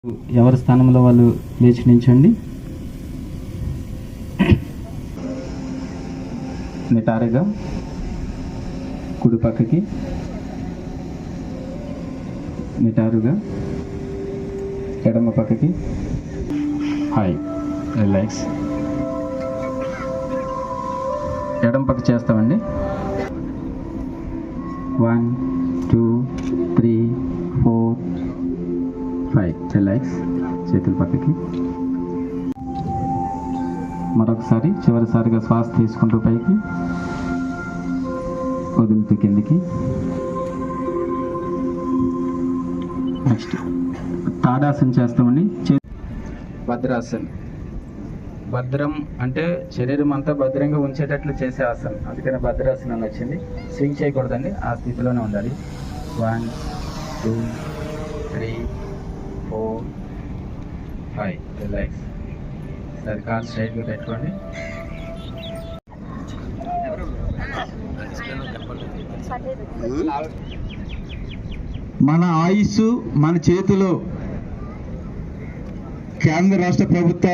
ఎవరి స్థానంలో వాళ్ళు లేచి నించండి. నిటారుగా కుడి పక్కకి, నిటారుగా ఎడమ పక్కకి. Hi, relax. ఎడమ పక్క చేస్తామండి. 1 2 3 4 5. రిలాక్స్. చేతుల పక్కకి. మరొకసారి చివరిసారిగా శ్వాస తీసుకుంటూ పైకి, వదులుతూ కిందికి. నెక్స్ట్ తాడాసన చేస్తామండి. భద్రాసన్. భద్రం అంటే శరీరం అంతా భద్రంగా ఉంచేటట్లు చేసే ఆసనం, అందుకని భద్రాసనం వచ్చింది. స్వింగ్ చేయకూడదండి, ఆ స్థితిలోనే ఉండాలి. 1 2 3 4 5. రిలాక్స్. సరే, కాల్ స్ట్రైట్గా పెట్టుకోండి. మన ఆయుస్సు మన చేతిలో. కేంద్ర రాష్ట్ర ప్రభుత్వ